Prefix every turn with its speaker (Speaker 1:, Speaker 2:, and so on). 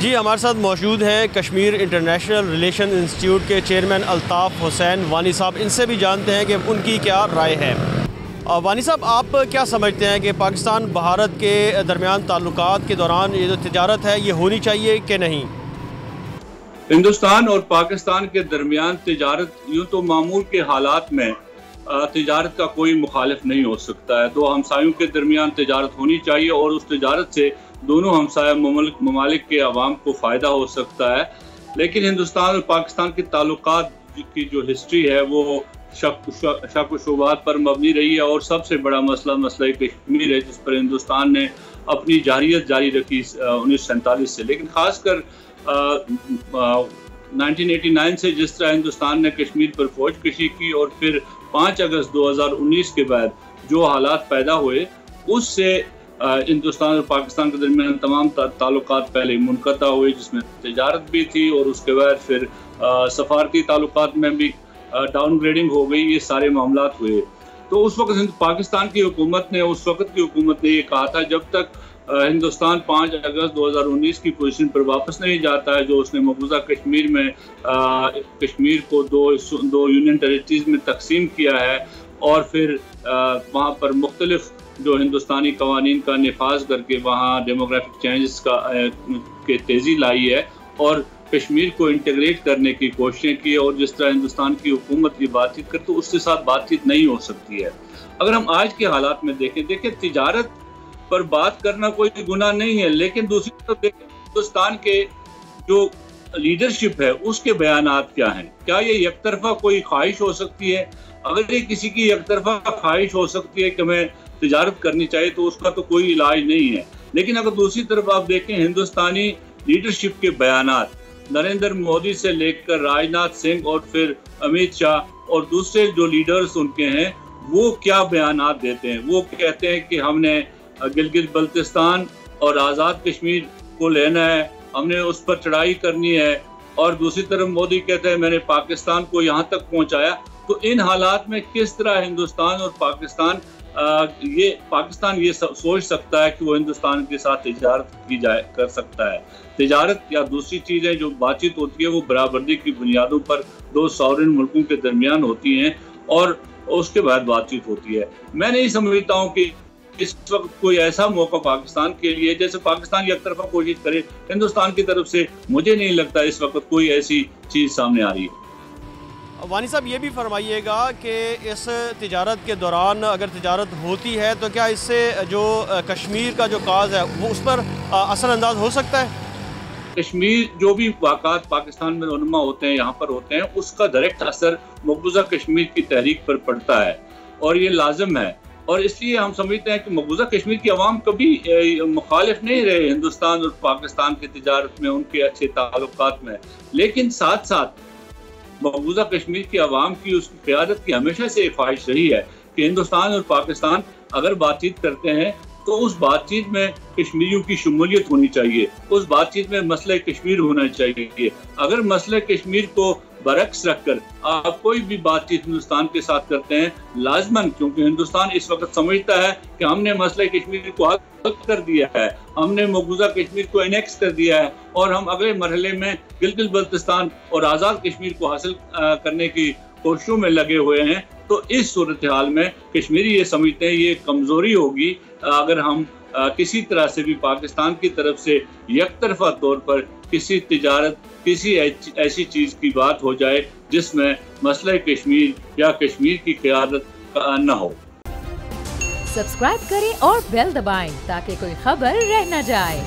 Speaker 1: جی ہمارے ساتھ موجود ہیں کشمیر انٹرنیشنل ریلیشن انسٹیٹیوٹ کے چیئرمین الطاف حسین وانی صاحب. ان سے بھی جانتے ہیں کہ ان کی کیا رائے ہے. وانی صاحب، آپ کیا سمجھتے ہیں کہ پاکستان بھارت کے درمیان تعلقات کے دوران یہ جو تجارت ہے یہ ہونی چاہیے کہ نہیں؟
Speaker 2: ہندوستان اور پاکستان کے درمیان تجارت یوں تو معمول کے حالات میں تجارت کا کوئی مخالف نہیں ہو سکتا ہے. دو ہمسایوں کے درمیان تجارت ہونی چاہیے اور اس تجارت سے دونوں ہمسایہ ممالک کے عوام کو فائدہ ہو سکتا ہے. لیکن ہندوستان اور پاکستان کے تعلقات کی جو ہسٹری ہے وہ شک و شبہات پر مبنی رہی ہے، اور سب سے بڑا مسئلہ کشمیر ہے جس پر ہندوستان نے اپنی جارحیت جاری رکھی 1947 سے. لیکن خاص کر 1989 سے جس طرح ہندوستان نے کشمیر پر فوج کشی کی اور پھر 5 اگست 2019 کے بعد جو حالات پیدا ہوئے، اس سے ہندوستان اور پاکستان کے درمیان تمام تعلقات پہلے منقطع ہوئے، جس میں تجارت بھی تھی، اور اس کے بعد پھر سفارتی تعلقات میں بھی ڈاؤن گریڈنگ ہو گئی. یہ سارے معاملات ہوئے. تو اس وقت پاکستان کی حکومت نے یہ کہا تھا جب تک ہندوستان 5 اگست 2019 کی پوزیشن پر واپس نہیں جاتا ہے، جو اس نے مقبوضہ کشمیر میں کشمیر کو دو یونین ٹیریٹریز میں تقسیم کیا ہے، اور پھر وہاں پر مختلف جو ہندوستانی قوانین کا نفاذ کر کے وہاں ڈیموگرافک چینجز کے تیزی لائی ہے اور کشمیر کو انٹیگریٹ کرنے کی کوششیں کی. اور جس طرح ہندوستان کی حکومت کی بات چیت کرے تو اس کے ساتھ بات چیت نہیں ہو سکتی ہے. اگر ہم آج کے حالات میں دیکھیں تجارت پر بات کرنا کوئی گناہ نہیں ہے، لیکن دوسری طرف دیکھیں ہندوستان کے جو لیڈرشپ ہے اس کے بیانات کیا ہیں. کیا یہ یک طرفہ کوئی خواہش ہو سکتی ہے؟ اگر یہ کسی کی یک طرفہ خواہش ہو سکتی ہے کہ ہمیں تجارت کرنی چاہیے تو اس کا تو کوئی علاج نہیں ہے. لیکن اگر دوسری طرف آپ دیکھیں ہندوستانی لیڈرشپ کے بیانات، نریندر مودی سے لے کر راجناتھ سنگھ اور پھر امیت شاہ اور دوسرے جو لیڈرز ان کے ہیں، وہ کیا بیانات دیتے ہیں. وہ کہتے ہیں کہ ہم نے گلگت بلتستان اور آزاد کشمیر کو لینا ہے، ہم نے اس پر چڑھائی کرنی ہے، اور دوسری طرف مودی کہتے ہیں میں نے پاکستان کو یہاں تک پہنچایا. تو ان حالات میں کس طرح ہندوستان اور پاکستان یہ سوچ سکتا ہے کہ وہ ہندوستان کے ساتھ تجارت کر سکتا ہے؟ تجارت یا دوسری چیزیں جو بات چیت ہوتی ہے وہ برابری کی بنیادوں پر دو سورن ملکوں کے درمیان ہوتی ہیں، اور اس کے بعد بات چیت ہوتی ہے. میں نہیں سمجھتا ہوں کہ اس وقت کوئی ایسا موقع پاکستان کے لیے جیسے پاکستان یک طرفہ کوشش کرے ہندوستان کی طرف سے. مجھے نہیں لگتا اس وقت کوئی ایسی چیز سامنے آ رہی ہے.
Speaker 1: وانی صاحب یہ بھی فرمائیے گا کہ اس تجارت کے دوران اگر تجارت ہوتی ہے تو کیا اس سے جو کشمیر کا جو کاز ہے وہ اس پر اثر انداز ہو سکتا ہے؟
Speaker 2: کشمیر جو بھی واقعات پاکستان میں رونما ہوتے ہیں، یہاں پر ہوتے ہیں، اس کا ڈائریکٹ اثر مقبوضہ کشمیر کی تحریک پر پڑتا ہے، اور یہ لازم ہے. اور اس لیے ہم سمجھتے ہیں کہ مقبوضہ کشمیر کی عوام کبھی مخالف نہیں رہے ہندوستان اور پاکستان کی تجارت میں، ان کے اچھے تعلقات میں. لیکن ساتھ ساتھ مقبوضہ کشمیر کی عوام کی اس کی قیادت کی ہمیشہ سے خواہش رہی ہے کہ ہندوستان اور پاکستان اگر بات چیت کرتے ہیں تو اس بات چیت میں کشمیریوں کی شمولیت ہونی چاہیے، اس بات چیت میں مسئلہ کشمیر ہونا چاہیے. اگر مسئلہ کشمیر کو برعکس رکھ کر آپ کوئی بھی بات چیت ہندوستان کے ساتھ کرتے ہیں، لازماً کیونکہ ہندوستان اس وقت سمجھتا ہے کہ ہم نے مسئلہ کشمیر کو حل کر دیا ہے، ہم نے مقبوضہ کشمیر کو انیکس کر دیا ہے، اور ہم اگلے مرحلے میں گلگت بلتستان اور آزاد کشمیر کو حاصل کرنے کی کوششوں میں لگے ہوئے ہیں. تو اس صورتحال میں کشمیری یہ سمجھتے ہیں یہ کمزوری ہوگی اگر ہم کسی طرح سے بھی پاکستان کی طرف سے یک طرفہ طور پر کسی تجارت، کسی ایسی چیز کی بات ہو جائے جس میں مسئلہ کشمیر یا کشمیر کی قیادت نہ ہو.
Speaker 3: سبسکرائب کریں اور بیل دبائیں تاکہ کوئی خبر رہ نہ جائے.